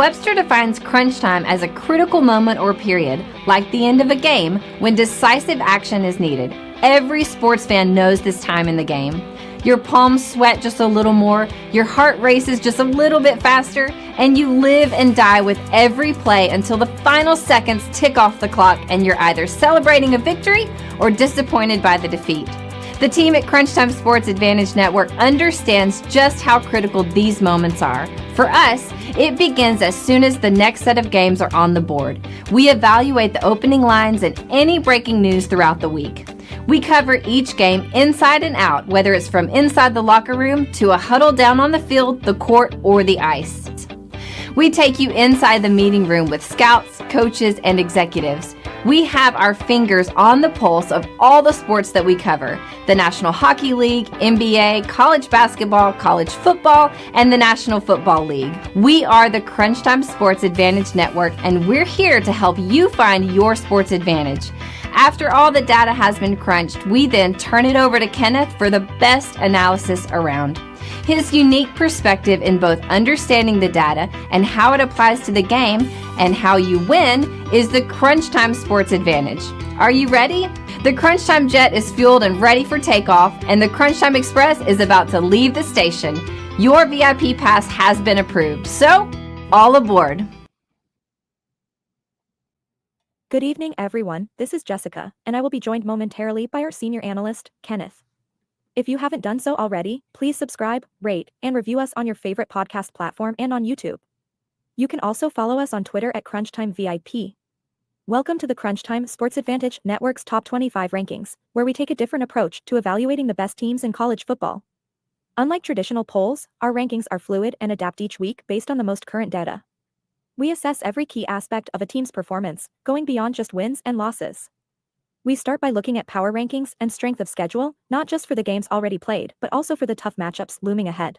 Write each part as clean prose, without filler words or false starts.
Webster defines crunch time as a critical moment or period, like the end of a game, when decisive action is needed. Every sports fan knows this time in the game. Your palms sweat just a little more, your heart races just a little bit faster, and you live and die with every play until the final seconds tick off the clock and you're either celebrating a victory or disappointed by the defeat. The team at Crunch Time Sports Advantage Network understands just how critical these moments are. For us, it begins as soon as the next set of games are on the board. We evaluate the opening lines and any breaking news throughout the week. We cover each game inside and out, whether it's from inside the locker room to a huddle down on the field, the court, or the ice. We take you inside the meeting room with scouts, coaches, and executives. We have our fingers on the pulse of all the sports that we cover: the National Hockey League, NBA, college basketball, college football, and the National Football League. We are the Crunch Time Sports Advantage Network, and we're here to help you find your sports advantage. After all the data has been crunched, we then turn it over to Kenneth for the best analysis around. His unique perspective in both understanding the data and how it applies to the game and how you win is the Crunch Time Sports Advantage. Are you ready? The Crunch Time Jet is fueled and ready for takeoff, and the Crunch Time Express is about to leave the station. Your VIP pass has been approved, so all aboard. Good evening, everyone. This is Jessica, and I will be joined momentarily by our senior analyst, Kenneth. If you haven't done so already, please subscribe, rate, and review us on your favorite podcast platform and on YouTube. You can also follow us on Twitter at CrunchTimeVIP. Welcome to the Crunch Time Sports Advantage Network's Top 25 rankings, where we take a different approach to evaluating the best teams in college football. Unlike traditional polls, our rankings are fluid and adapt each week based on the most current data. We assess every key aspect of a team's performance, going beyond just wins and losses. We start by looking at power rankings and strength of schedule, not just for the games already played, but also for the tough matchups looming ahead.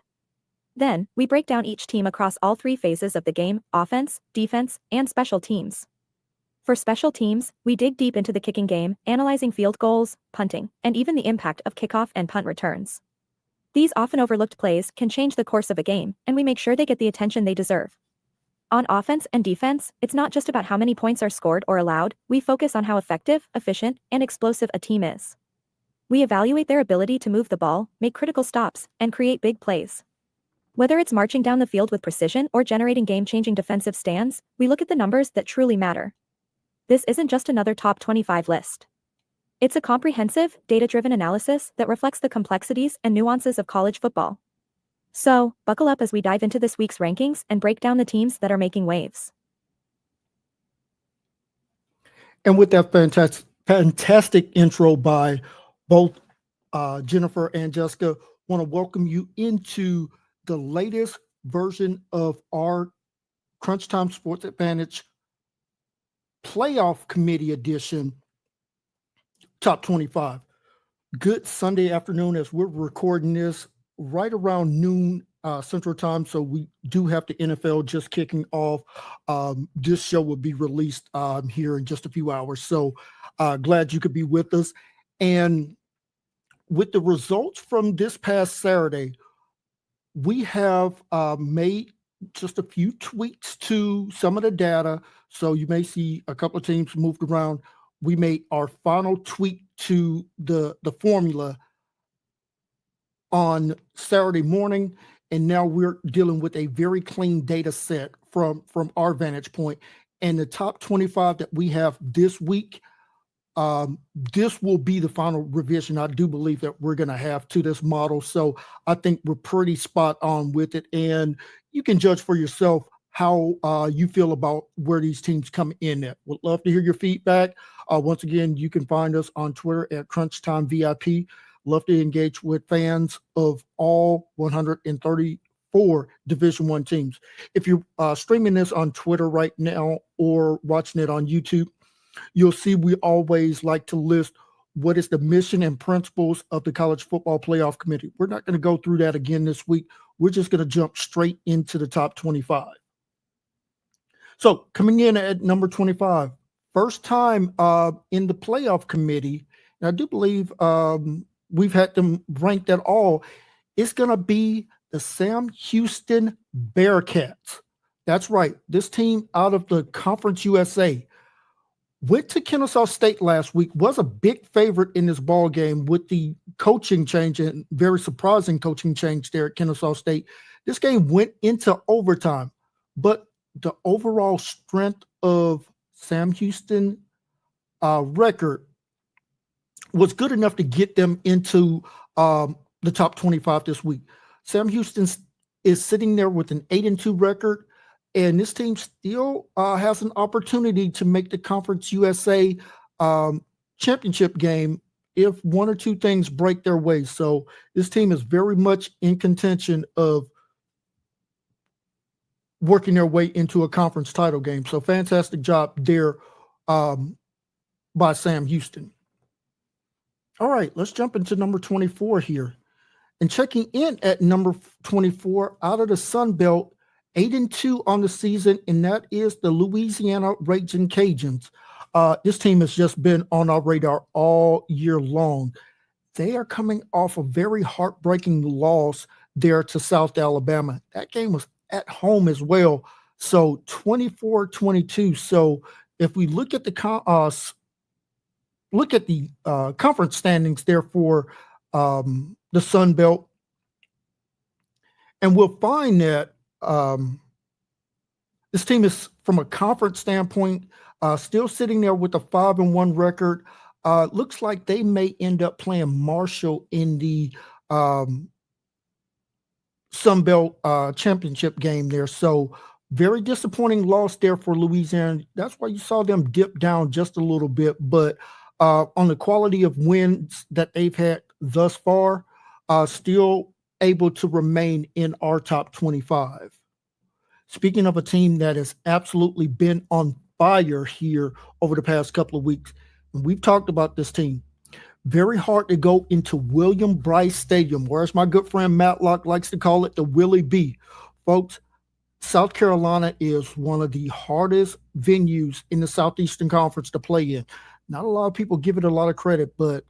Then, we break down each team across all three phases of the game: offense, defense, and special teams. For special teams, we dig deep into the kicking game, analyzing field goals, punting, and even the impact of kickoff and punt returns. These often overlooked plays can change the course of a game, and we make sure they get the attention they deserve. On offense and defense, it's not just about how many points are scored or allowed, we focus on how effective, efficient, and explosive a team is. We evaluate their ability to move the ball, make critical stops, and create big plays. Whether it's marching down the field with precision or generating game-changing defensive stands, we look at the numbers that truly matter. This isn't just another top 25 list. It's a comprehensive, data-driven analysis that reflects the complexities and nuances of college football. So, buckle up as we dive into this week's rankings and break down the teams that are making waves. And with that fantastic intro by both Jennifer and Jessica, want to welcome you into the latest version of our Crunch Time Sports Advantage Playoff Committee Edition Top 25. Good Sunday afternoon as we're recording this right around noon Central Time. So we do have the NFL just kicking off. This show will be released here in just a few hours. So glad you could be with us. And with the results from this past Saturday, we have made just a few tweaks to some of the data. So you may see a couple of teams moved around. We made our final tweak to the formula on Saturday morning, and now we're dealing with a very clean data set from our vantage point. And the top 25 that we have this week, this will be the final revision I do believe that we're going to have to this model. So I think we're pretty spot on with it, and you can judge for yourself how you feel about where these teams come in at. Would love to hear your feedback. Once again, you can find us on Twitter at CrunchTimeVIP. Love to engage with fans of all 134 Division I teams. If you're streaming this on Twitter right now or watching it on YouTube, you'll see we always like to list what is the mission and principles of the College Football Playoff Committee. We're not going to go through that again this week. We're just going to jump straight into the top 25. So coming in at number 25, first time in the playoff committee, and I do believe we've had them ranked at all, it's going to be the Sam Houston Bearcats. That's right. This team out of the Conference USA went to Kennesaw State last week, was a big favorite in this ball game with the coaching change and very surprising coaching change there at Kennesaw State. This game went into overtime, but the overall strength of Sam Houston record was good enough to get them into the top 25 this week. Sam Houston is sitting there with an 8-2 record, and this team still has an opportunity to make the Conference USA championship game if one or two things break their way. So this team is very much in contention of working their way into a conference title game. So fantastic job there by Sam Houston. All right, let's jump into number 24 here. And checking in at number 24 out of the Sun Belt, 8-2 on the season, and that is the Louisiana Raging Cajuns. This team has just been on our radar all year long. They are coming off a very heartbreaking loss there to South Alabama. That game was at home as well. So 24-22. So if we look at the conference standings there for the Sun Belt, and we'll find that this team is, from a conference standpoint, still sitting there with a 5-1 record. Looks like they may end up playing Marshall in the Sun Belt championship game there. So very disappointing loss there for Louisiana. That's why you saw them dip down just a little bit. But on the quality of wins that they've had thus far, still able to remain in our top 25. Speaking of a team that has absolutely been on fire here over the past couple of weeks, and we've talked about this team, very hard to go into William Bryce Stadium, or as my good friend Matlock likes to call it, the Willie B. Folks, South Carolina is one of the hardest venues in the Southeastern Conference to play in. Not a lot of people give it a lot of credit, but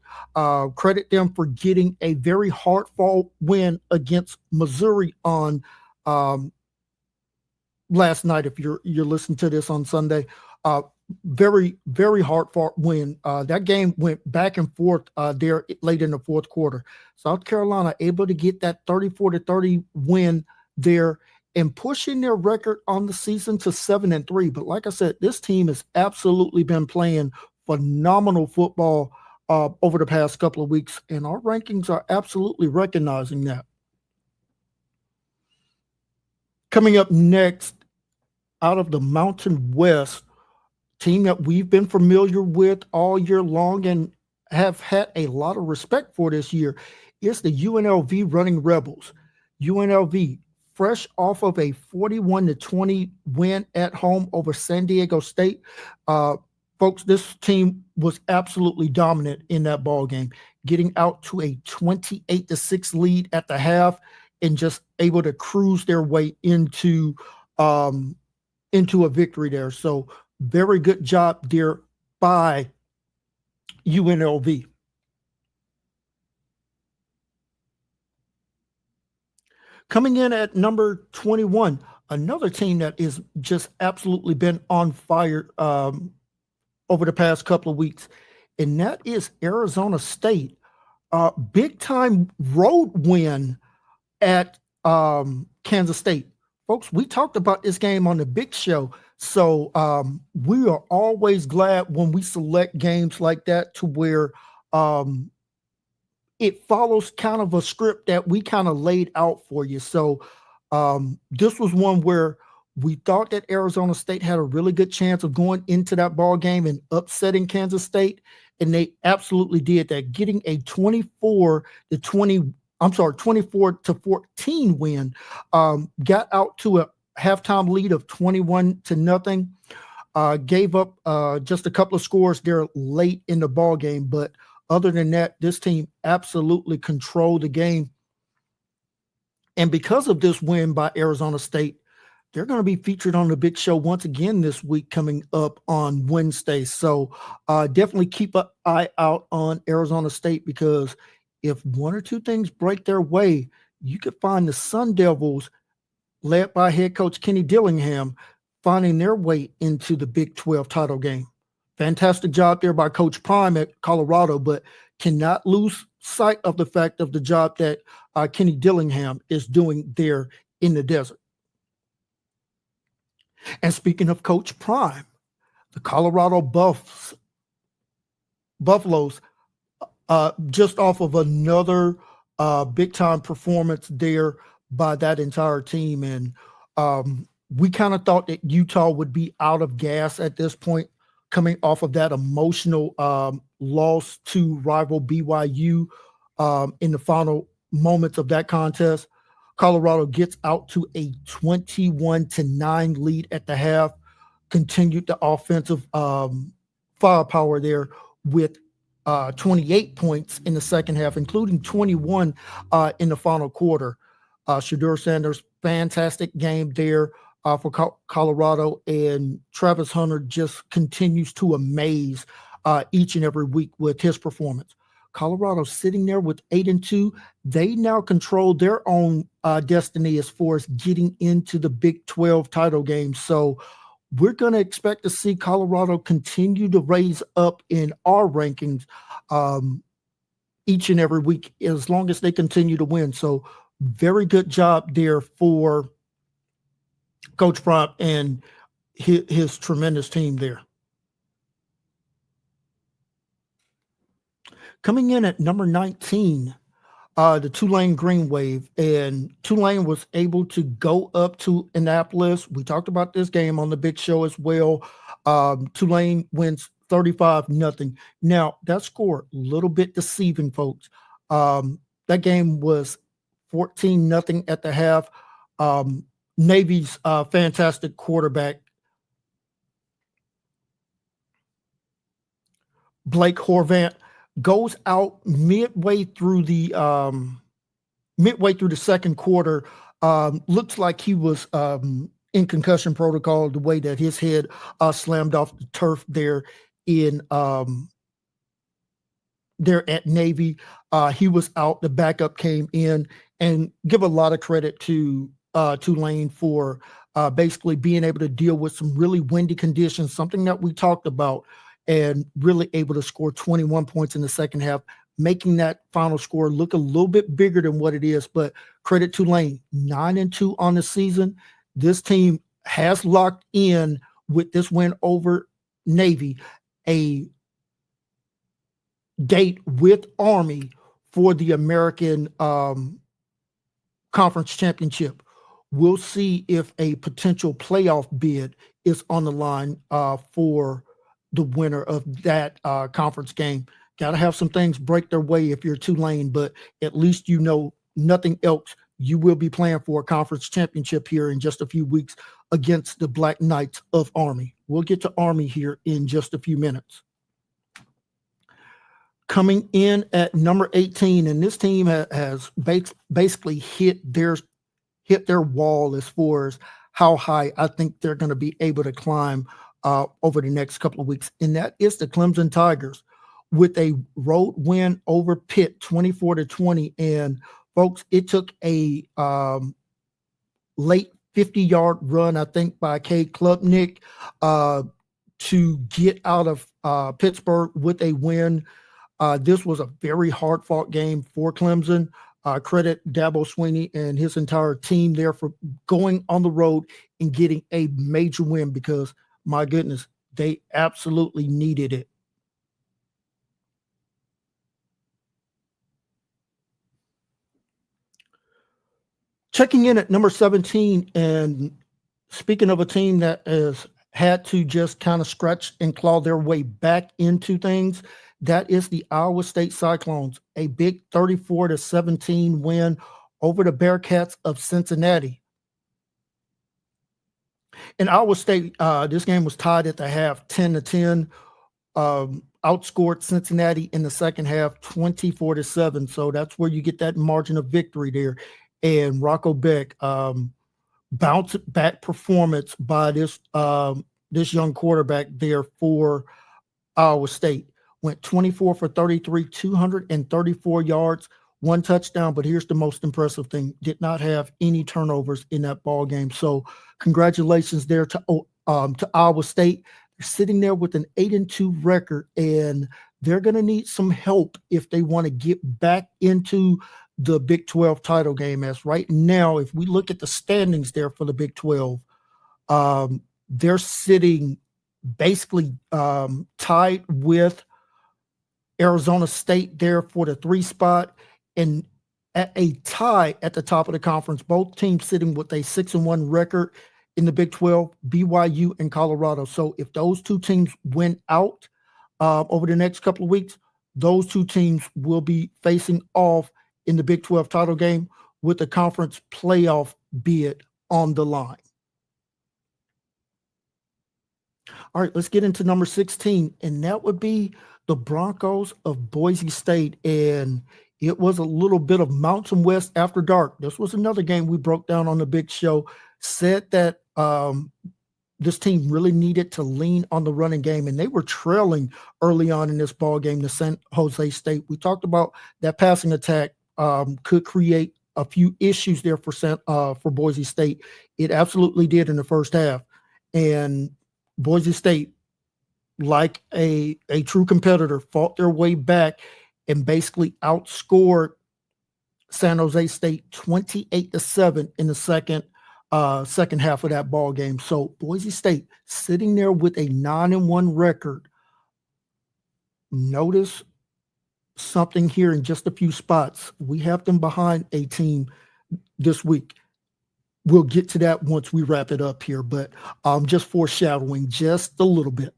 credit them for getting a very hard-fought win against Missouri on last night. If you're listening to this on Sunday, very, very hard-fought win. That game went back and forth there late in the fourth quarter. South Carolina able to get that 34-30 win there and pushing their record on the season to 7-3. But like I said, this team has absolutely been playing phenomenal football over the past couple of weeks, and our rankings are absolutely recognizing that. Coming up next, out of the Mountain West, team that we've been familiar with all year long and have had a lot of respect for this year, is the UNLV Running Rebels. UNLV, fresh off of a 41-20 win at home over San Diego State. Folks, this team was absolutely dominant in that ball game, getting out to a 28-6 lead at the half and just able to cruise their way into a victory there. So very good job there by UNLV. Coming in at number 21, another team that is just absolutely been on fire over the past couple of weeks, and that is Arizona State. Big time road win at Kansas State. Folks, we talked about this game on the Big Show, so we are always glad when we select games like that to where it follows kind of a script that we kind of laid out for you. So this was one where we thought that Arizona State had a really good chance of going into that ball game and upsetting Kansas State, and they absolutely did that, getting a 24-14 win. Got out to a halftime lead of 21-0. Gave up just a couple of scores there late in the ball game, but other than that, this team absolutely controlled the game. And because of this win by Arizona State, they're going to be featured on the Big Show once again this week coming up on Wednesday. So definitely keep an eye out on Arizona State, because if one or two things break their way, you could find the Sun Devils led by head coach Kenny Dillingham, finding their way into the Big 12 title game. Fantastic job there by Coach Prime at Colorado, but cannot lose sight of the fact of the job that Kenny Dillingham is doing there in the desert. And speaking of Coach Prime, the Colorado Buffaloes, just off of another big time performance there by that entire team. And we kind of thought that Utah would be out of gas at this point, coming off of that emotional loss to rival BYU in the final moments of that contest. Colorado gets out to a 21-9 lead at the half, continued the offensive firepower there with 28 points in the second half, including 21 in the final quarter. Shedeur Sanders, fantastic game there for Colorado, and Travis Hunter just continues to amaze each and every week with his performance. Colorado sitting there with 8-2. They now control their own destiny as far as getting into the Big 12 title game. So we're going to expect to see Colorado continue to raise up in our rankings each and every week as long as they continue to win. So very good job there for Coach Prime and his tremendous team there. Coming in at number 19, the Tulane Green Wave, and Tulane was able to go up to Annapolis. We talked about this game on the big show as well. Tulane wins 35-0. Now, that score, a little bit deceiving, folks. That game was 14-0 at the half. Navy's fantastic quarterback, Blake Horvat, goes out midway through the second quarter. Looks like he was in concussion protocol, the way that his head slammed off the turf there in there at Navy. He was out. The backup came in, and give a lot of credit to Tulane for basically being able to deal with some really windy conditions, something that we talked about, and really able to score 21 points in the second half, making that final score look a little bit bigger than what it is. But credit to Tulane, 9-2 on the season. This team has locked in with this win over Navy a date with Army for the American Conference Championship. We'll see if a potential playoff bid is on the line for the winner of that conference game. Got to have some things break their way if you're Tulane, but at least you know nothing else. You will be playing for a conference championship here in just a few weeks against the Black Knights of Army. We'll get to Army here in just a few minutes. Coming in at number 18, and this team has basically hit their wall as far as how high I think they're going to be able to climb over the next couple of weeks, and that is the Clemson Tigers with a road win over Pitt, 24-20. And folks, it took a late 50-yard run, I think, by Cade Klubnik to get out of Pittsburgh with a win. This was a very hard-fought game for Clemson. Credit Dabo Swinney and his entire team there for going on the road and getting a major win, because my goodness, they absolutely needed it. Checking in at number 17, and speaking of a team that has had to just kind of scratch and claw their way back into things, that is the Iowa State Cyclones, a big 34-17 win over the Bearcats of Cincinnati. In Iowa State, this game was tied at the half, 10-10. Outscored Cincinnati in the second half, 24-7. So that's where you get that margin of victory there. And Rocco Beck, bounce back performance by this young quarterback there for Iowa State. Went 24 for 33, 234 yards, one touchdown, but here's the most impressive thing: did not have any turnovers in that ball game. So congratulations there to Iowa State. They're sitting there with an 8-2 record, and they're going to need some help if they want to get back into the Big 12 title game. As right now, if we look at the standings there for the Big 12, they're sitting basically tied with Arizona State there for the 3 spot, and at a tie at the top of the conference, both teams sitting with a 6-1 record in the Big 12, BYU and Colorado. So if those two teams win out over the next couple of weeks, those two teams will be facing off in the Big 12 title game with the conference playoff bid on the line. All right, let's get into number 16, and that would be the Broncos of Boise State. And it was a little bit of Mountain West after dark. This was another game we broke down on the big show, said that this team really needed to lean on the running game, and they were trailing early on in this ball game to San Jose State. We talked about that passing attack could create a few issues there for Boise State. It absolutely did in the first half, and Boise State, like a true competitor, fought their way back and basically outscored San Jose State 28-7 in the second half of that ball game. So Boise State sitting there with a 9-1 record. Notice something here in just a few spots. We have them behind a team this week. We'll get to that once we wrap it up here, but just foreshadowing just a little bit.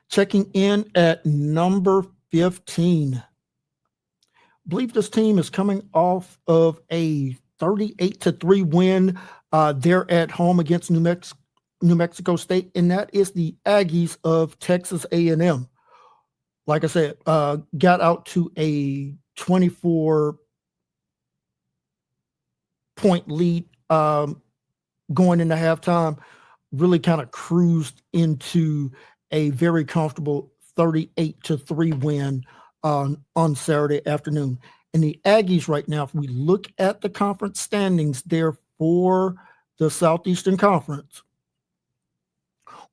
Checking in at number 15. I believe this team is coming off of a 38-3 win. They're at home against New Mexico State, and that is the Aggies of Texas A&M. Like I said, got out to a 24-point lead going into halftime, really kind of cruised into a very comfortable 38-3 win on Saturday afternoon. And the Aggies right now, if we look at the conference standings there for the Southeastern Conference,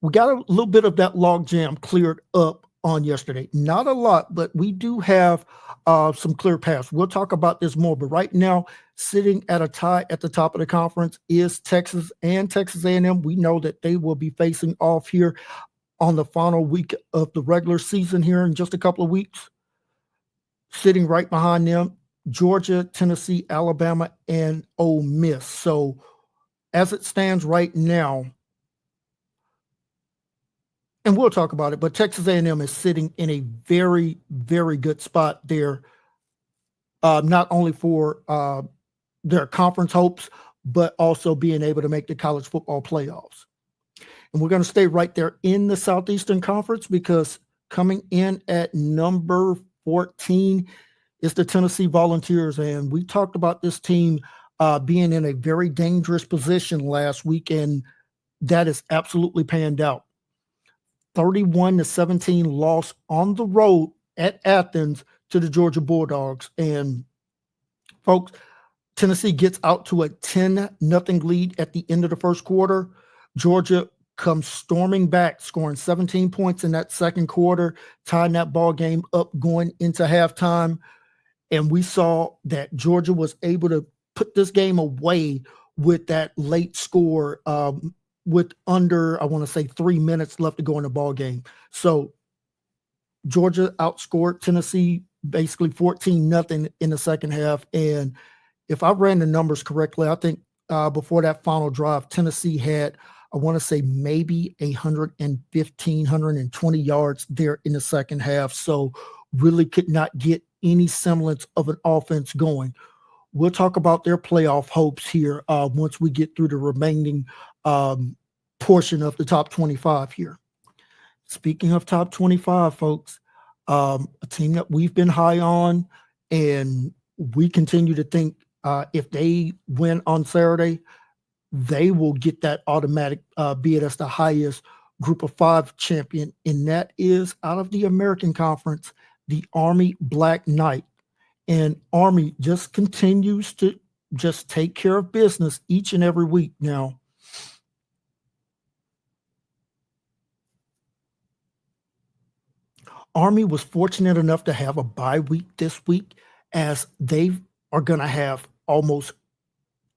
we got a little bit of that logjam cleared up on yesterday. Not a lot, but we do have some clear paths. We'll talk about this more, but right now, sitting at a tie at the top of the conference is Texas and Texas A&M. We know that they will be facing off here on the final week of the regular season here in just a couple of weeks. Sitting right behind them, Georgia, Tennessee, Alabama, and Ole Miss. So as it stands right now, and we'll talk about it, but Texas A&M is sitting in a very, very good spot there, not only for their conference hopes, but also being able to make the college football playoffs. And we're going to stay right there in the Southeastern Conference because coming in at number 14 is the Tennessee Volunteers. And we talked about this team being in a very dangerous position last week, and that is absolutely panned out. 31-17 loss on the road at Athens to the Georgia Bulldogs. And folks, Tennessee gets out to a 10-0 lead at the end of the first quarter. Georgia comes storming back, scoring 17 points in that second quarter, tying that ball game up going into halftime. And we saw that Georgia was able to put this game away with that late score with under, I want to say, 3 minutes left to go in the ball game. So Georgia outscored Tennessee basically 14-0 in the second half. And if I ran the numbers correctly, I think before that final drive, Tennessee had, I want to say, maybe 115, 120 yards there in the second half. So really could not get any semblance of an offense going. We'll talk about their playoff hopes here once we get through the remaining portion of the top 25 here. Speaking of top 25, folks, a team that we've been high on, and we continue to think if they win on Saturday, they will get that automatic bid as the highest Group of 5 champion, and that is out of the American Conference, the Army Black Knight. And Army just continues to just take care of business each and every week now. Army was fortunate enough to have a bye week this week, as they are going to have almost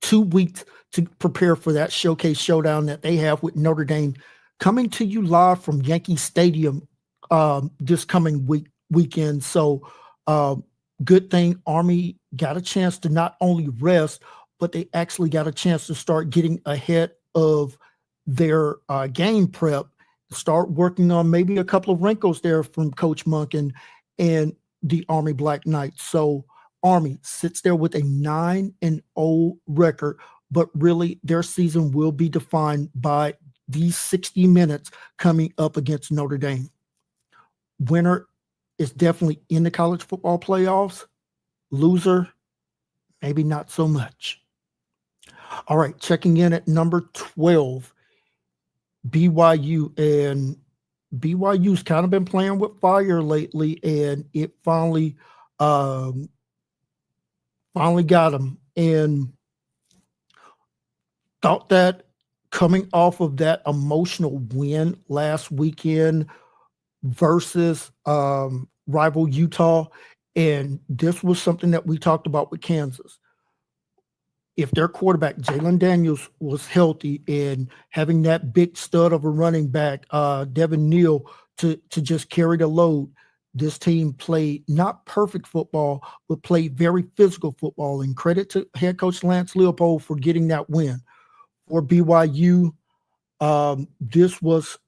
2 weeks to prepare for that showcase showdown that they have with Notre Dame, coming to you live from Yankee Stadium this coming weekend. So good thing Army got a chance to not only rest, but they actually got a chance to start getting ahead of their game prep, start working on maybe a couple of wrinkles there from Coach Monk and the Army Black Knights. So Army sits there with a 9-0 record, but really their season will be defined by these 60 minutes coming up against Notre Dame. Winner is definitely in the college football playoffs. Loser, maybe not so much. All right, checking in at number 12, BYU. And BYU's kind of been playing with fire lately, and it finally got them. And thought that coming off of that emotional win last weekend versus rival Utah, and this was something that we talked about with Kansas. If their quarterback, Jalen Daniels, was healthy and having that big stud of a running back, Devin Neal, to just carry the load, this team played not perfect football, but played very physical football. And credit to head coach Lance Leopold for getting that win. For BYU, this was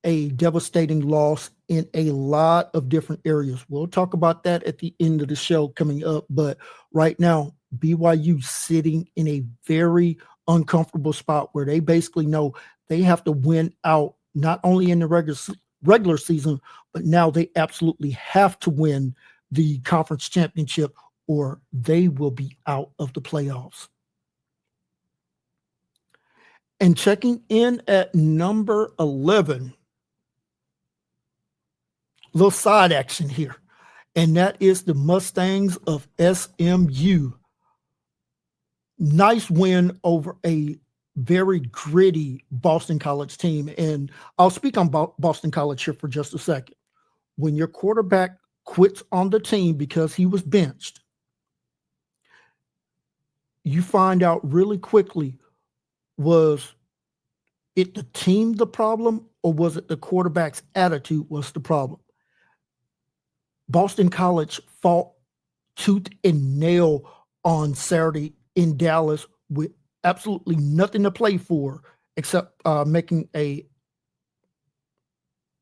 a devastating loss in a lot of different areas. We'll talk about that at the end of the show coming up. But right now, BYU sitting in a very uncomfortable spot where they basically know they have to win out, not only in the regular season, but now they absolutely have to win the conference championship or they will be out of the playoffs. And checking in at number 11, little side action here, and that is the Mustangs of SMU. Nice win over a very gritty Boston College team. And I'll speak on Boston College here for just a second. When your quarterback quits on the team because he was benched, you find out really quickly, was it the team the problem, or was it the quarterback's attitude was the problem? Boston College fought tooth and nail on Saturday in Dallas with absolutely nothing to play for except making a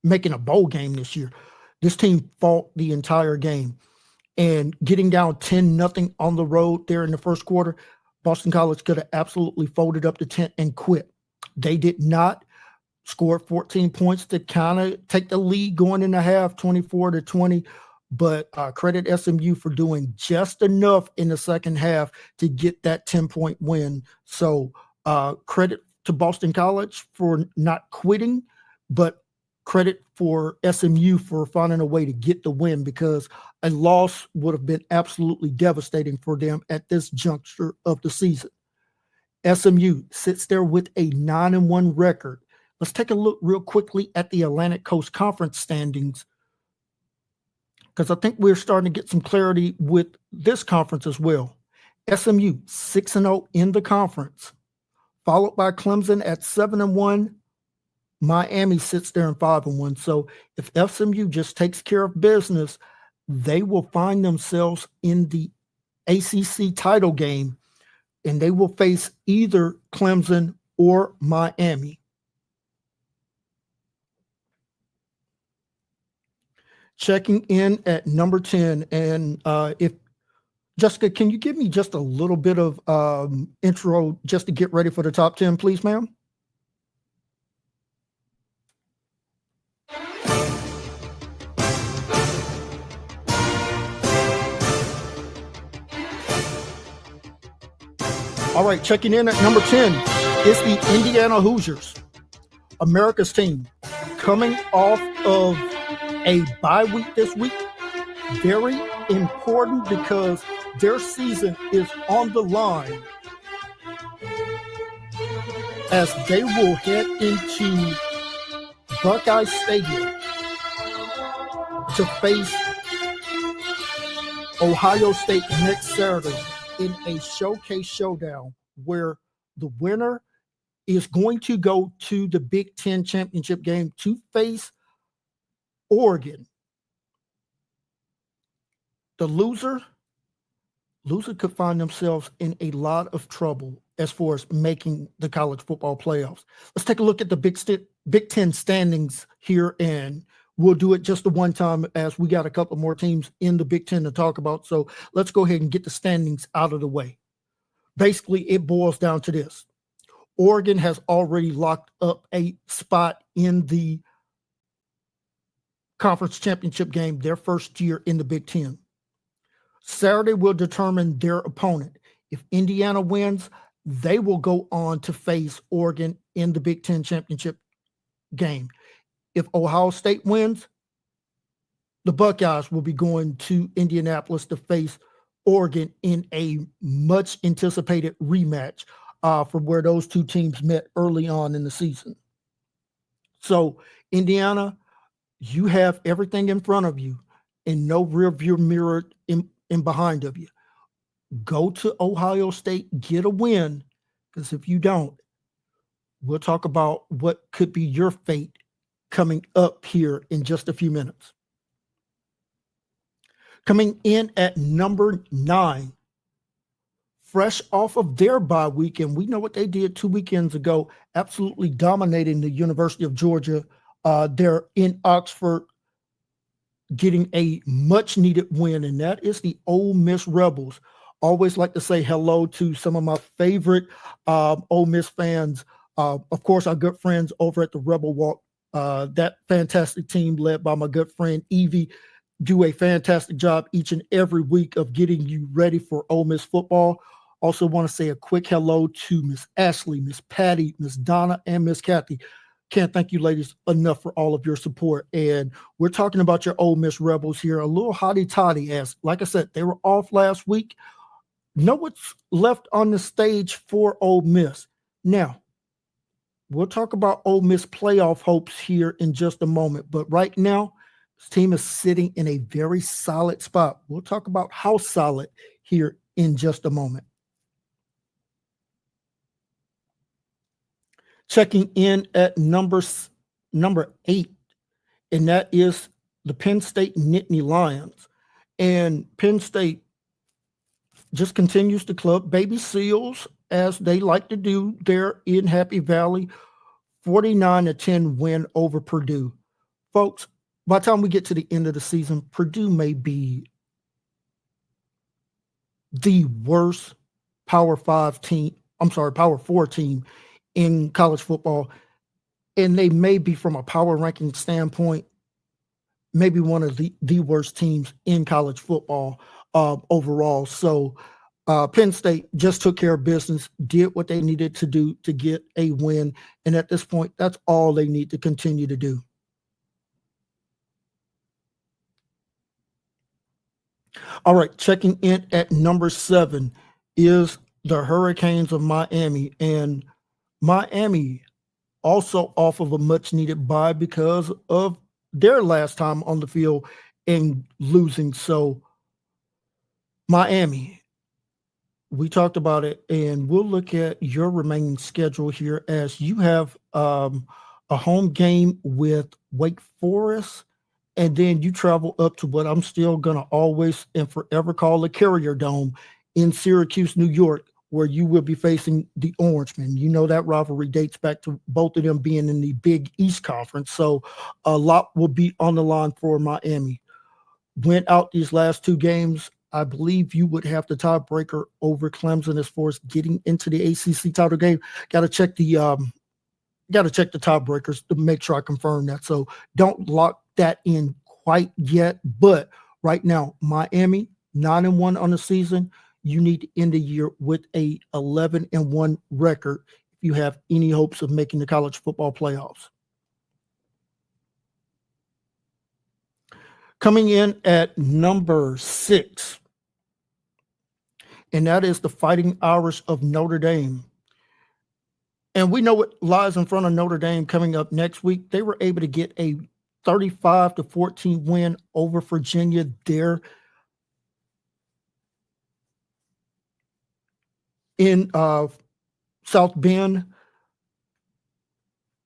bowl game this year. This team fought the entire game, and getting down 10-0 on the road there in the first quarter, Boston College could have absolutely folded up the tent and quit. They did not. Scored 14 points to kind of take the lead going in the half, 24-20. But credit SMU for doing just enough in the second half to get that 10-point win. So credit to Boston College for not quitting, but credit for SMU for finding a way to get the win, because a loss would have been absolutely devastating for them at this juncture of the season. SMU sits there with a 9-1 record. Let's take a look real quickly at the Atlantic Coast Conference standings, because I think we're starting to get some clarity with this conference as well. SMU 6-0 in the conference, followed by Clemson at 7-1. Miami sits there in 5-1. So if SMU just takes care of business, they will find themselves in the ACC title game, and they will face either Clemson or Miami. Checking in at number 10, and if Jessica, can you give me just a little bit of intro just to get ready for the top 10, please, ma'am? All right, checking in at number 10 is the Indiana Hoosiers, America's team, coming off of a bye week this week. Very important because their season is on the line as they will head into Buckeye Stadium to face Ohio State next Saturday in a showcase showdown where the winner is going to go to the Big Ten championship game to face Oregon. The loser could find themselves in a lot of trouble as far as making the college football playoffs. Let's take a look at the Big Ten standings here, and we'll do it just the one time as we got a couple more teams in the Big Ten to talk about. So let's go ahead and get the standings out of the way. Basically, it boils down to this. Oregon has already locked up a spot in the conference championship game, their first year in the Big Ten. Saturday will determine their opponent. If Indiana wins, they will go on to face Oregon in the Big Ten championship game. If Ohio State wins, the Buckeyes will be going to Indianapolis to face Oregon in a much anticipated rematch from where those two teams met early on in the season. So Indiana, you have everything in front of you and no rear view mirror in behind of you. Go to Ohio State, get a win, because if you don't, we'll talk about what could be your fate coming up here in just a few minutes. Coming in at number 9, fresh off of their bye week, and we know what they did 2 weekends ago, absolutely dominating the University of Georgia. They're in Oxford getting a much-needed win, and that is the Ole Miss Rebels. Always like to say hello to some of my favorite Ole Miss fans. Of course, our good friends over at the Rebel Walk, that fantastic team led by my good friend Evie, do a fantastic job each and every week of getting you ready for Ole Miss football. Also want to say a quick hello to Miss Ashley, Miss Patty, Miss Donna, and Miss Kathy. Can't thank you ladies enough for all of your support. And we're talking about your Ole Miss Rebels here, a little hotty-toddy, as like I said, they were off last week. Know what's left on the stage for Ole Miss. Now, we'll talk about Ole Miss playoff hopes here in just a moment. But right now, this team is sitting in a very solid spot. We'll talk about how solid here in just a moment. Checking in at number 8, and that is the Penn State Nittany Lions. And Penn State just continues to club baby seals, as they like to do there in Happy Valley. 49-10 win over Purdue. Folks, by the time we get to the end of the season, Purdue may be the worst Power 4 team in college football, and they may be, from a power ranking standpoint, maybe one of the worst teams in college football overall. So Penn State just took care of business, did what they needed to do to get a win, and at this point, that's all they need to continue to do. All right, checking in at number 7 is the Hurricanes of Miami, and Miami also off of a much-needed bye because of their last time on the field and losing. So Miami, we talked about it, and we'll look at your remaining schedule here as you have a home game with Wake Forest, and then you travel up to what I'm still going to always and forever call the Carrier Dome in Syracuse, New York, where you will be facing the Orangemen. You know that rivalry dates back to both of them being in the Big East Conference, so a lot will be on the line for Miami. Went out these last 2 games. I believe you would have the tiebreaker over Clemson as far as getting into the ACC title game. Got to check the tiebreakers to make sure I confirm that. So don't lock that in quite yet. But right now, Miami 9-1 on the season. You need to end the year with a 11-1 record if you have any hopes of making the college football playoffs. Coming in at number 6, and that is the Fighting Irish of Notre Dame. And we know what lies in front of Notre Dame coming up next week. They were able to get a 35-14 win over Virginia there in South Bend.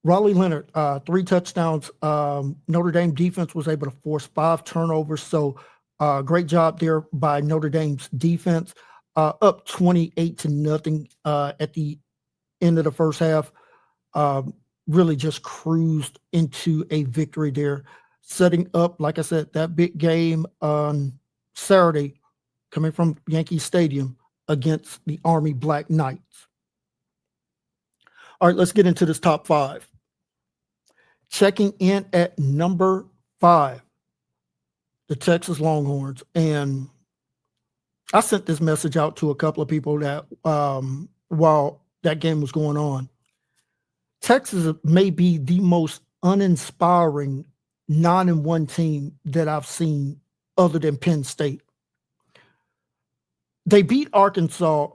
Raleigh Leonard, 3 touchdowns. Notre Dame defense was able to force 5 turnovers. So great job there by Notre Dame's defense. Up 28-0 at the end of the first half. Really just cruised into a victory there, setting up, like I said, that big game on Saturday coming from Yankee Stadium against the Army Black Knights. All right, let's get into this top 5. Checking in at number 5, the Texas Longhorns. And I sent this message out to a couple of people that while that game was going on. Texas may be the most uninspiring 9-1 team that I've seen other than Penn State. They beat Arkansas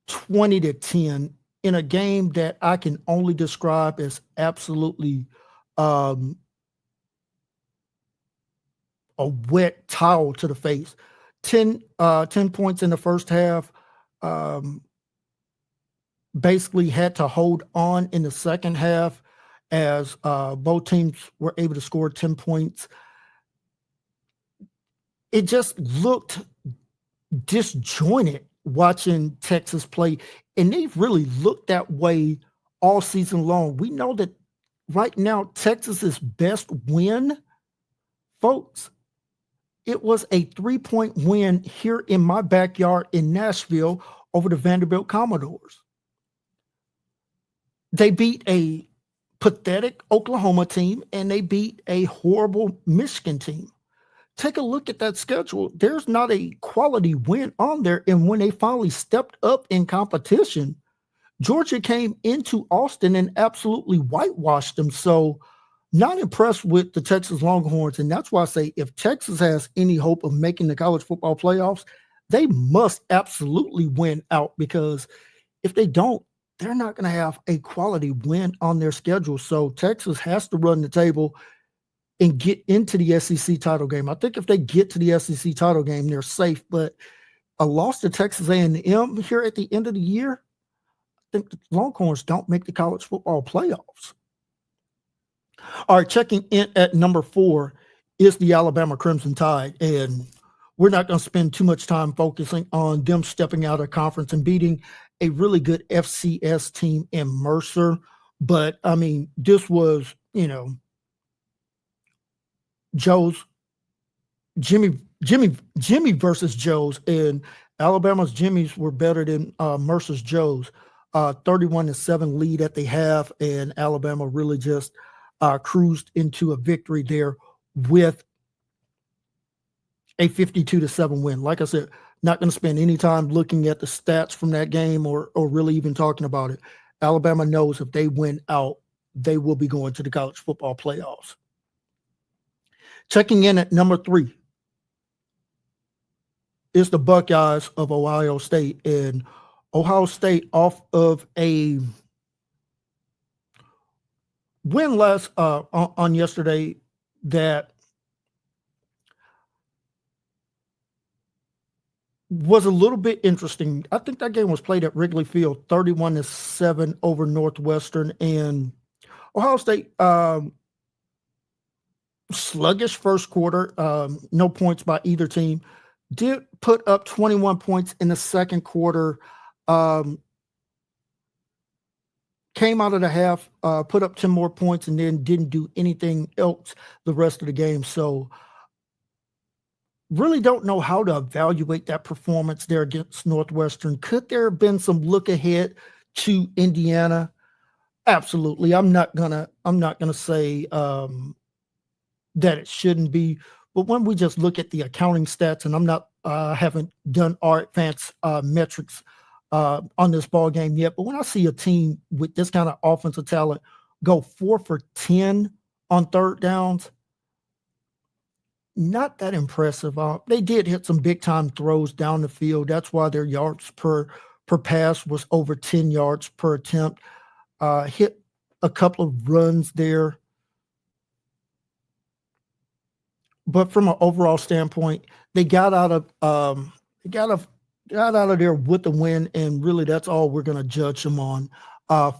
20-10 in a game that I can only describe as absolutely a wet towel to the face. 10 points in the first half. Basically had to hold on in the second half as both teams were able to score 10 points. It just looked disjointed watching Texas play, and they've really looked that way all season long. We know that right now Texas's best win, folks, it was a 3-point win here in my backyard in Nashville over the Vanderbilt Commodores. They beat a pathetic Oklahoma team, and they beat a horrible Michigan team. Take a look at that schedule. There's not a quality win on there. And when they finally stepped up in competition, Georgia came into Austin and absolutely whitewashed them. So not impressed with the Texas Longhorns. And that's why I say if Texas has any hope of making the college football playoffs, they must absolutely win out, because if they don't, they're not going to have a quality win on their schedule. So Texas has to run the table and get into the SEC title game. I think if they get to the SEC title game, they're safe. But a loss to Texas A&M here at the end of the year, I think the Longhorns don't make the college football playoffs. All right, checking in at number 4 is the Alabama Crimson Tide. And we're not going to spend too much time focusing on them stepping out of conference and beating a really good FCS team in Mercer. But, I mean, this was, Jimmy versus Joe's, and Alabama's Jimmys were better than Mercer's Joe's. 31-7 lead at the half, and Alabama really just cruised into a victory there with a 52-7 win. Like I said, not going to spend any time looking at the stats from that game or really even talking about it. Alabama knows if they win out, they will be going to the college football playoffs. Checking in at number 3 is the Buckeyes of Ohio State. And Ohio State, off of a win last on yesterday that was a little bit interesting. I think that game was played at Wrigley Field, 31-7 over Northwestern. And Ohio State, sluggish first quarter, no points by either team. Did put up 21 points in the second quarter. Came out of the half, put up 10 more points, and then didn't do anything else the rest of the game. So really don't know how to evaluate that performance there against Northwestern. Could there have been some look ahead to Indiana? Absolutely. I'm not gonna say that it shouldn't be, but when we just look at the accounting stats, and I'm not haven't done our advanced metrics on this ball game yet, but when I see a team with this kind of offensive talent go 4 for 10 on third downs, not that impressive. They did hit some big time throws down the field. That's why their yards per pass was over 10 yards per attempt. Hit a couple of runs there. But from an overall standpoint, they got out of there with the win, and really that's all we're going to judge them on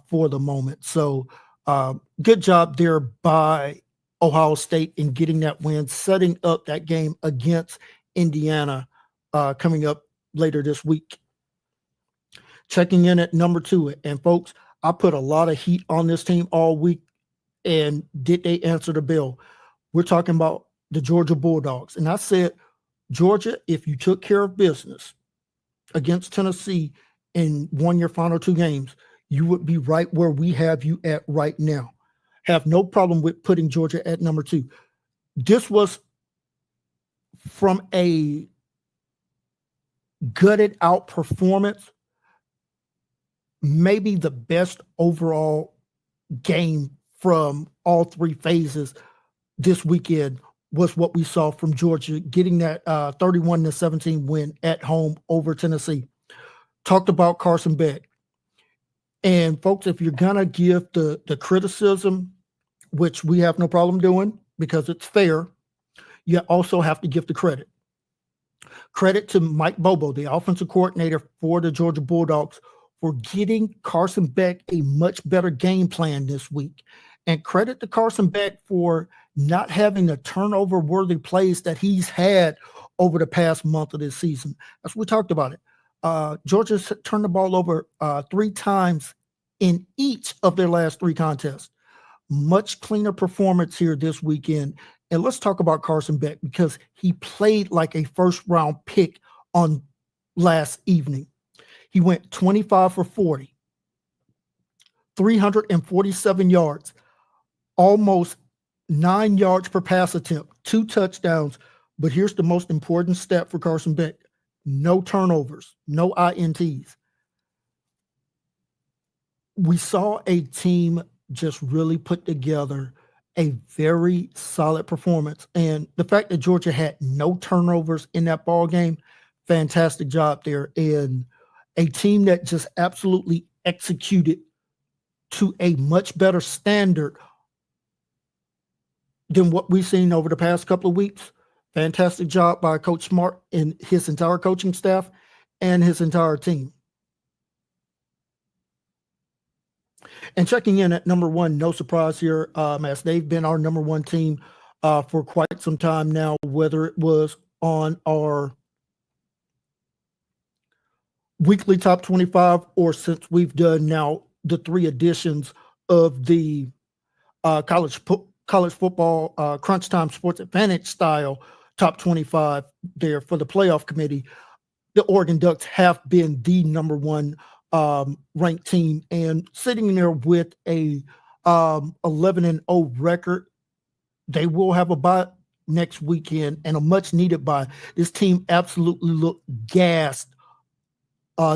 for the moment. So good job there by Ohio State in getting that win, setting up that game against Indiana coming up later this week. Checking in at number 2, and folks, I put a lot of heat on this team all week, and did they answer the bell? We're talking about the Georgia Bulldogs. And I said, Georgia, if you took care of business against Tennessee and won your final 2 games, you would be right where we have you at right now. Have no problem with putting Georgia at number 2. This was, from a gutted out performance, maybe the best overall game from all 3 phases this weekend was what we saw from Georgia, getting that 31-17 win at home over Tennessee. Talked about Carson Beck. And folks, if you're going to give the criticism, which we have no problem doing because it's fair, you also have to give the credit. Credit to Mike Bobo, the offensive coordinator for the Georgia Bulldogs, for getting Carson Beck a much better game plan this week. And credit to Carson Beck for not having the turnover-worthy plays that he's had over the past month of this season. As we talked about it, Georgia's turned the ball over 3 times in each of their last 3 contests. Much cleaner performance here this weekend. And let's talk about Carson Beck, because he played like a first-round pick on last evening. He went 25 for 40, 347 yards, almost 9 yards per pass attempt, 2 touchdowns. But here's the most important stat for Carson Beck: no turnovers, no INTs. We saw a team just really put together a very solid performance. And the fact that Georgia had no turnovers in that ball game, fantastic job there. And a team that just absolutely executed to a much better standard than what we've seen over the past couple of weeks. Fantastic job by Coach Smart and his entire coaching staff and his entire team. And checking in at number 1, no surprise here, as they've been our number 1 team for quite some time now, whether it was on our weekly top 25 or since we've done now the 3 editions of the college football crunch time sports advantage style top 25 there for the playoff committee. The Oregon Ducks have been the number 1 ranked team, and sitting there with a 11-0 record. They will have a bye next weekend, and a much needed bye. This team absolutely looked gassed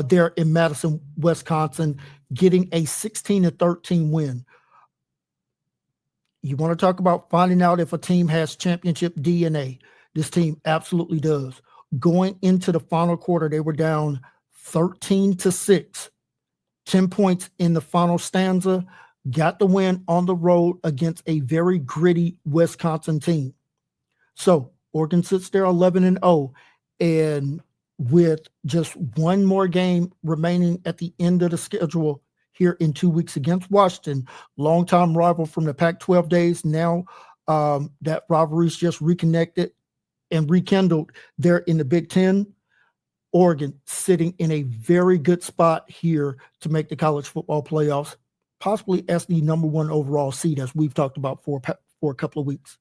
there in Madison, Wisconsin, getting a 16-13 win. You want to talk about finding out if a team has championship DNA? This team absolutely does. Going into the final quarter, they were down 13-6, 10 points in the final stanza, got the win on the road against a very gritty Wisconsin team. So Oregon sits there 11-0, and with just one more game remaining at the end of the schedule here in 2 weeks against Washington, longtime rival from the Pac-12 days. Now that rivalry's just reconnected and rekindled there in the Big Ten. Oregon sitting in a very good spot here to make the college football playoffs, possibly as the number 1 overall seed, as we've talked about for a couple of weeks.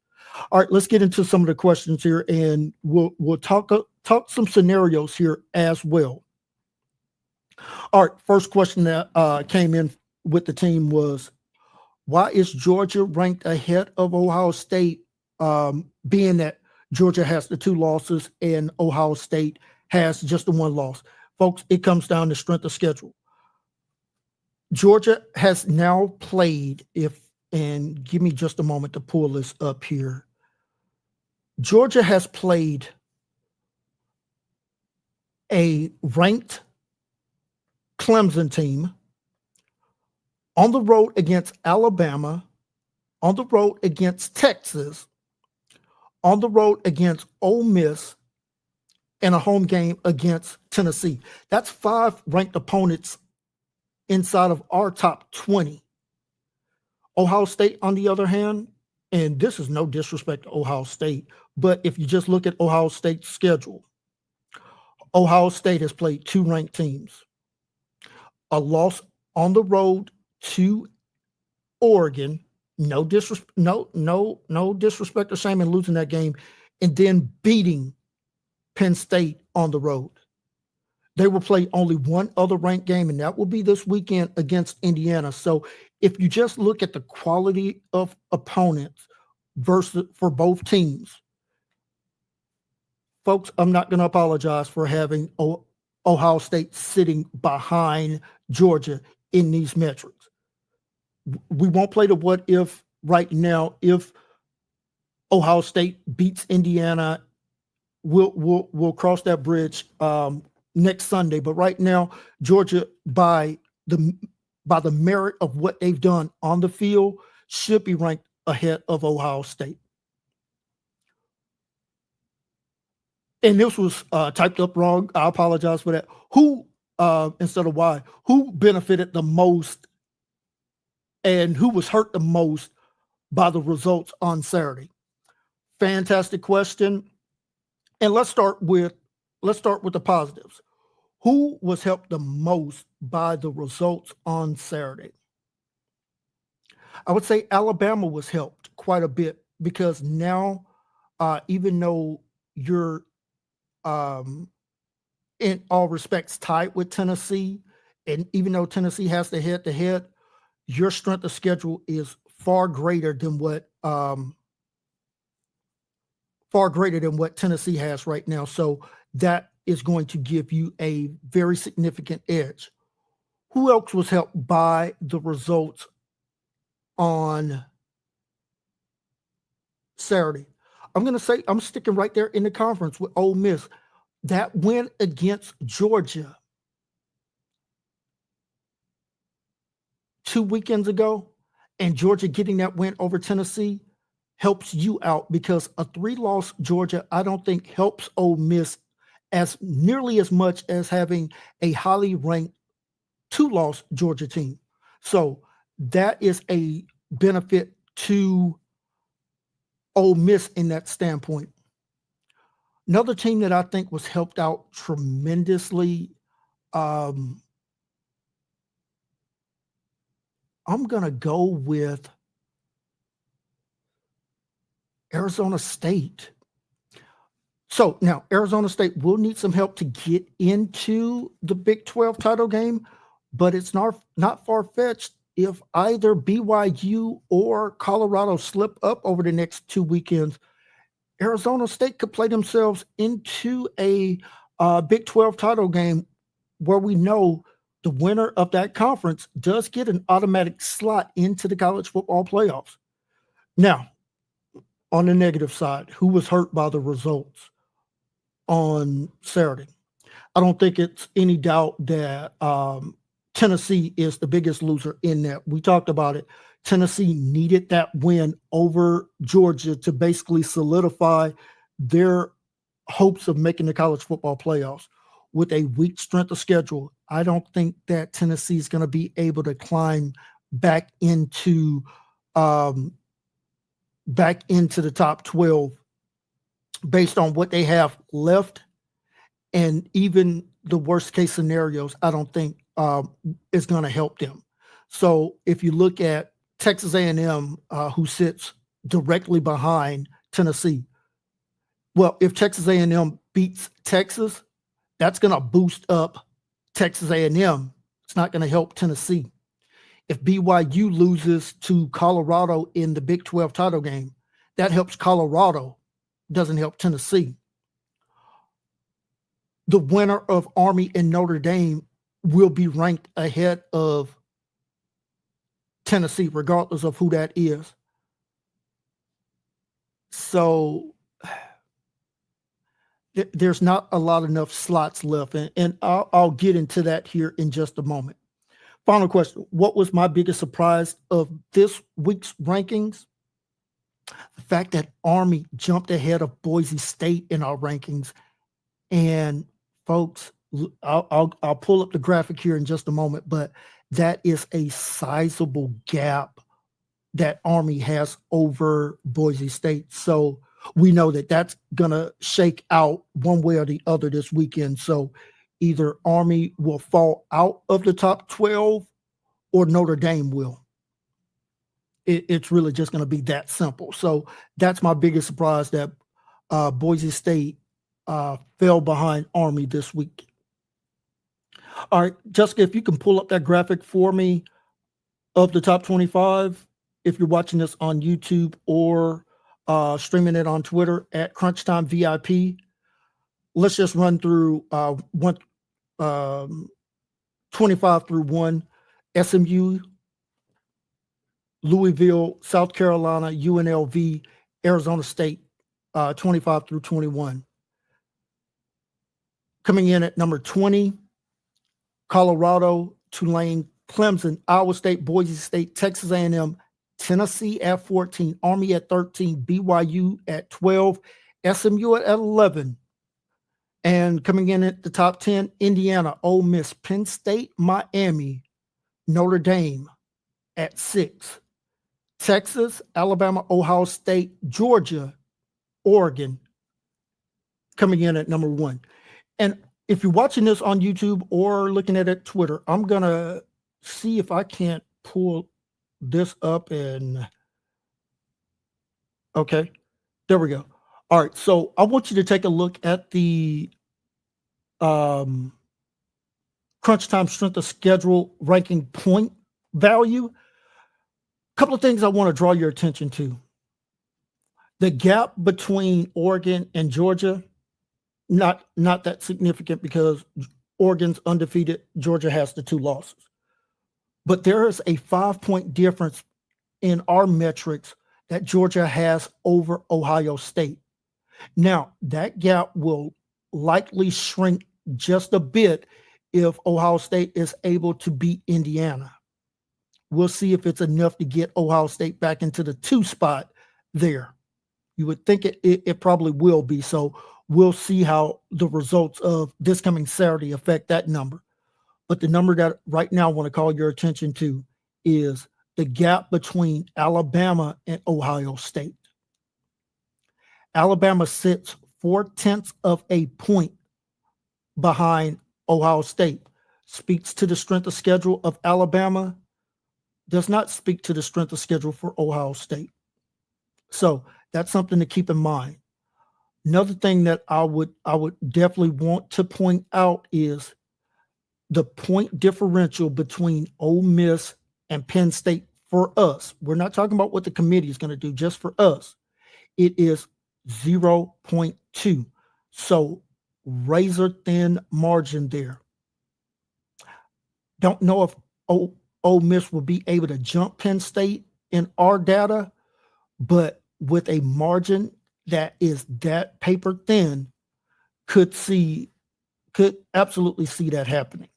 All right, let's get into some of the questions here, and we'll talk some scenarios here as well. All right, first question that came in with the team was, why is Georgia ranked ahead of Ohio State, being that Georgia has the 2 losses and Ohio State has just the 1 loss? Folks, it comes down to strength of schedule. Georgia has now played, and give me just a moment to pull this up here. Georgia has played a ranked Clemson team on the road against Alabama, on the road against Texas, on the road against Ole Miss, and a home game against Tennessee. That's 5 ranked opponents inside of our top 20. Ohio State, on the other hand, and this is no disrespect to Ohio State, but if you just look at Ohio State's schedule, Ohio State has played 2 ranked teams. A loss on the road to Oregon, no disrespect or shame in losing that game, and then beating Penn State on the road. They will play only one other ranked game, and that will be this weekend against Indiana. So if you just look at the quality of opponents versus for both teams, folks, I'm not going to apologize for having Ohio State sitting behind Georgia in these metrics. We won't play the what if right now. If Ohio State beats Indiana, we'll cross that bridge next Sunday. But right now, Georgia, by the merit of what they've done on the field, should be ranked ahead of Ohio State. And this was typed up wrong. I apologize for that. Who, instead of why, who benefited the most and who was hurt the most by the results on Saturday? Fantastic question. And let's start with the positives. Who was helped the most by the results on Saturday? I would say Alabama was helped quite a bit because now, even though you're in all respects tied with Tennessee, and even though Tennessee has the head-to-head, your strength of schedule is far greater than what Tennessee has right now. So that is going to give you a very significant edge. Who else was helped by the results on Saturday? I'm going to say I'm sticking right there in the conference with Ole Miss. That win against Georgia 2 weekends ago and Georgia getting that win over Tennessee helps you out because a 3-loss Georgia, I don't think helps Ole Miss as nearly as much as having a highly ranked 2-loss Georgia team. So that is a benefit to Ole Miss in that standpoint. Another team that I think was helped out tremendously, I'm going to go with Arizona State. So now Arizona State will need some help to get into the Big 12 title game, but it's not far-fetched if either BYU or Colorado slip up over the next 2 weekends. Arizona State could play themselves into a Big 12 title game where we know the winner of that conference does get an automatic slot into the college football playoffs. Now, on the negative side, who was hurt by the results on Saturday? I don't think it's any doubt that Tennessee is the biggest loser in that. We talked about it. Tennessee needed that win over Georgia to basically solidify their hopes of making the college football playoffs. With a weak strength of schedule, I don't think that Tennessee is going to be able to climb back into the top 12 based on what they have left, and even the worst case scenarios, I don't think is going to help them. So if you look at Texas A&M, who sits directly behind Tennessee, well, if Texas A&M beats Texas, that's going to boost up Texas A&M. It's not going to help Tennessee. If BYU loses to Colorado in the Big 12 title game, that helps Colorado, doesn't help Tennessee. The winner of Army and Notre Dame will be ranked ahead of Tennessee, regardless of who that is. So there's not a lot enough slots left, and I'll get into that here in just a moment. Final question: what was my biggest surprise of this week's rankings? The fact that Army jumped ahead of Boise State in our rankings. And folks, I'll pull up the graphic here in just a moment, but that is a sizable gap that Army has over Boise State. So we know that that's going to shake out one way or the other this weekend. So either Army will fall out of the top 12 or Notre Dame will. It's really just going to be that simple. So that's my biggest surprise, that Boise State fell behind Army this week. All right, Jessica, if you can pull up that graphic for me of the top 25, if you're watching this on YouTube or streaming it on Twitter at Crunchtime VIP. Let's just run through 25 through 1. SMU, Louisville, South Carolina, UNLV, Arizona State, 25 through 21. Coming in at number 20, Colorado, Tulane, Clemson, Iowa State, Boise State, Texas A&M, Tennessee at 14, Army at 13, BYU at 12, SMU at 11. And coming in at the top 10, Indiana, Ole Miss, Penn State, Miami, Notre Dame at 6. Texas, Alabama, Ohio State, Georgia, Oregon coming in at number 1. And if you're watching this on YouTube or looking at it Twitter, I'm going to see if I can't pull this up and okay, there we go. All right, so I want you to take a look at the Crunch Time Strength of Schedule ranking point value. A couple of things I want to draw your attention to. The gap between Oregon and Georgia, not that significant because Oregon's undefeated, Georgia has the 2 losses. But there is a 5-point difference in our metrics that Georgia has over Ohio State. Now, that gap will likely shrink just a bit if Ohio State is able to beat Indiana. We'll see if it's enough to get Ohio State back into the 2 spot there. You would think it probably will be. So we'll see how the results of this coming Saturday affect that number. But the number that right now I want to call your attention to is the gap between Alabama and Ohio State. Alabama sits 0.4 of a point behind Ohio State. Speaks to the strength of schedule of Alabama, does not speak to the strength of schedule for Ohio State. So that's something to keep in mind. Another thing that I would definitely want to point out is the point differential between Ole Miss and Penn State for us. We're not talking about what the committee is going to do, just for us. It is 0.2. So razor thin margin there. Don't know if Ole Miss will be able to jump Penn State in our data, but with a margin that is that paper thin, could absolutely see that happening.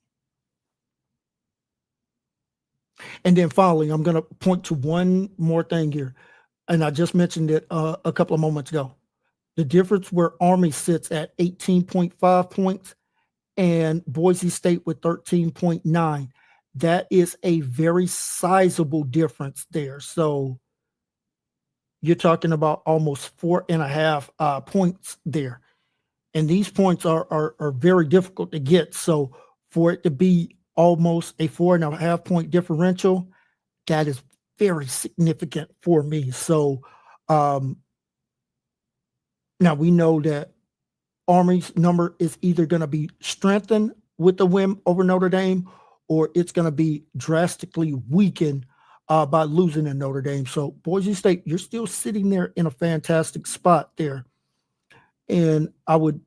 And then finally, I'm going to point to one more thing here, and I just mentioned it a couple of moments ago. The difference where Army sits at 18.5 points and Boise State with 13.9. That is a very sizable difference there. So you're talking about almost 4.5 points there. And these points are very difficult to get. So for it to be almost a 4.5 point differential, that is very significant for me. So now we know that Army's number is either going to be strengthened with the win over Notre Dame, or it's going to be drastically weakened by losing in Notre Dame. So Boise State, you're still sitting there in a fantastic spot there. And I would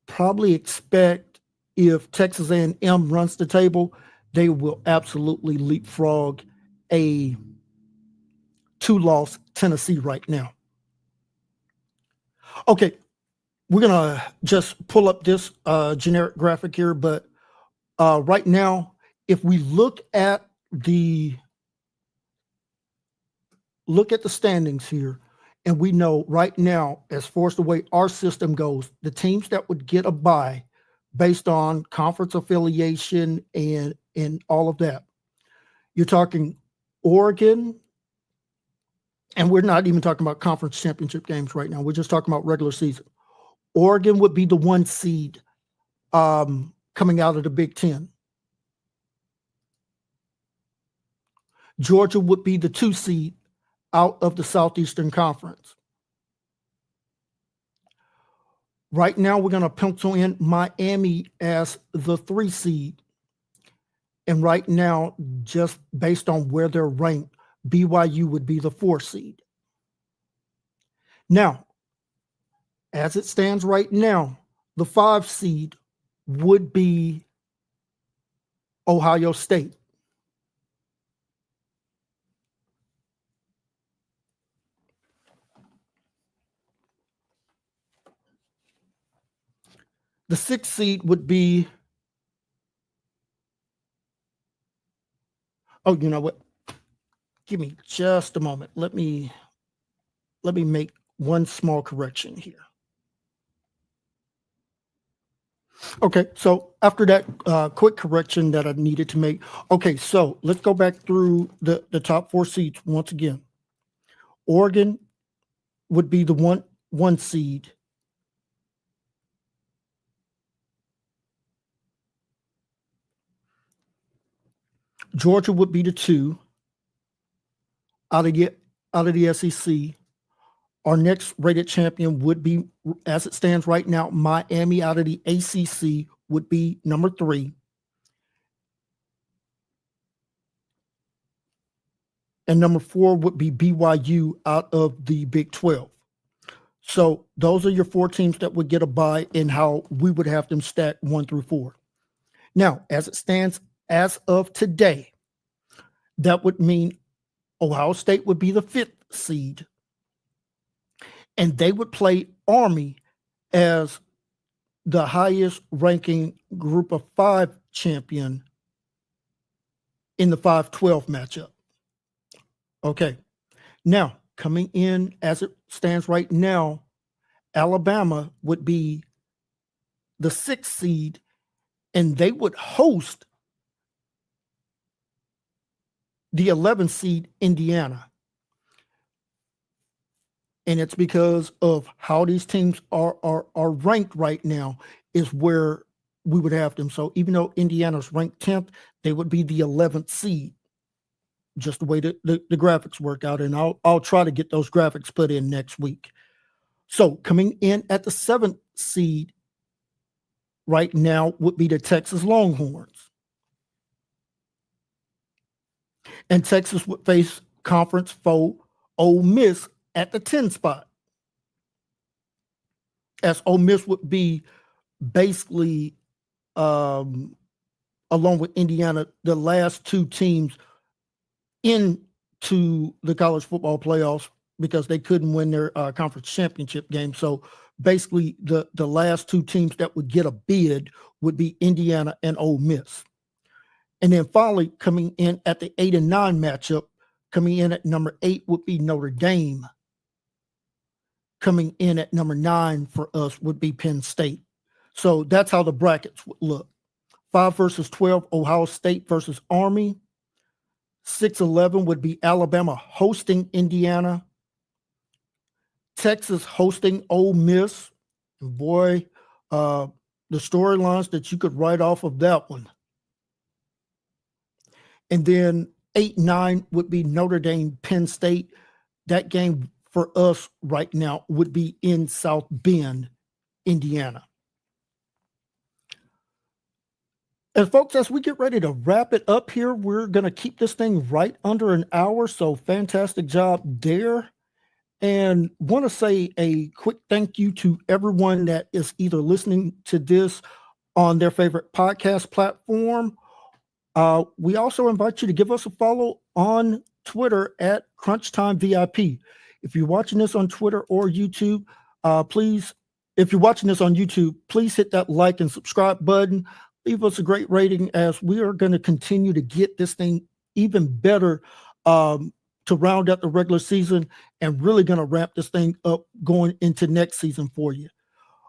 probably expect if Texas A&M runs the table, they will absolutely leapfrog a 2-loss Tennessee right now. Okay, we're going to just pull up this generic graphic here, but right now, if we look at the standings here, and we know right now, as far as the way our system goes, the teams that would get a bye based on conference affiliation and all of that, you're talking Oregon, and we're not even talking about conference championship games right now. We're just talking about regular season. Oregon would be the 1 seed coming out of the Big Ten. Georgia would be the 2 seed out of the Southeastern Conference. Right now, we're going to pencil in Miami as the 3 seed. And right now, just based on where they're ranked, BYU would be the 4 seed. Now, as it stands right now, the 5 seed would be Ohio State. The 6th seed would be, oh, you know what? Give me just a moment. Let me make one small correction here. Okay, so after that quick correction that I needed to make, okay, so let's go back through the top 4 seeds once again. Oregon would be the one seed. Georgia would be the 2 out of the SEC. Our next rated champion would be, as it stands right now, Miami out of the ACC would be number 3. And number 4 would be BYU out of the Big 12. So those are your 4 teams that would get a bye and how we would have them stacked 1 through 4. Now, as it stands as of today, that would mean Ohio State would be the 5th seed. And they would play Army as the highest ranking group of 5 champion in the 5-12 matchup. Okay. Now, coming in as it stands right now, Alabama would be the 6th seed, and they would host the 11th seed Indiana. And it's because of how these teams are ranked right now is where we would have them. So even though Indiana's ranked 10th, they would be the 11th seed, just the way the graphics work out. And I'll try to get those graphics put in next week. So coming in at the 7th seed right now would be the Texas Longhorns. And Texas would face conference foe Ole Miss at the 10 spot, as Ole Miss would be basically, along with Indiana, the last 2 teams into the college football playoffs because they couldn't win their conference championship game. So basically, the last 2 teams that would get a bid would be Indiana and Ole Miss. And then finally, coming in at the 8 and 9 matchup, coming in at number 8 would be Notre Dame. Coming in at number 9 for us would be Penn State. So that's how the brackets would look. 5 versus 12, Ohio State versus Army. 6-11 would be Alabama hosting Indiana. Texas hosting Ole Miss. And boy, the storylines that you could write off of that one. And then 8-9 would be Notre Dame, Penn State. That game for us right now would be in South Bend, Indiana. And folks, as we get ready to wrap it up here, we're going to keep this thing right under an hour. So fantastic job there. And want to say a quick thank you to everyone that is either listening to this on their favorite podcast platform. We also invite you to give us a follow on Twitter at CrunchTimeVIP. If you're watching this on Twitter or YouTube, please If you're watching this on YouTube, please hit that like and subscribe button. Leave us a great rating as we are going to continue to get this thing even better to round out the regular season and really going to wrap this thing up going into next season for you.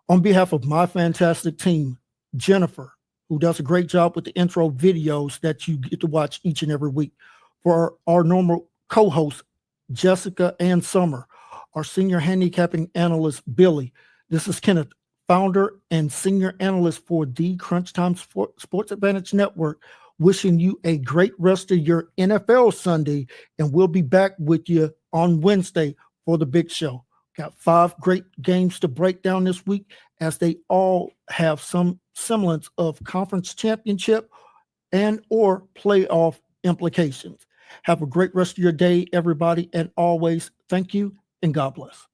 On behalf of my fantastic team, Jennifer, who does a great job with the intro videos that you get to watch each and every week, for our normal co-hosts, Jessica and Summer, our senior handicapping analyst, Billy. This is Kenneth, founder and senior analyst for the Crunch Time Sports Advantage Network, wishing you a great rest of your NFL Sunday, and we'll be back with you on Wednesday for the big show. Got 5 great games to break down this week, as they all have some semblance of conference championship and or playoff implications. Have a great rest of your day, everybody, and always thank you and God bless.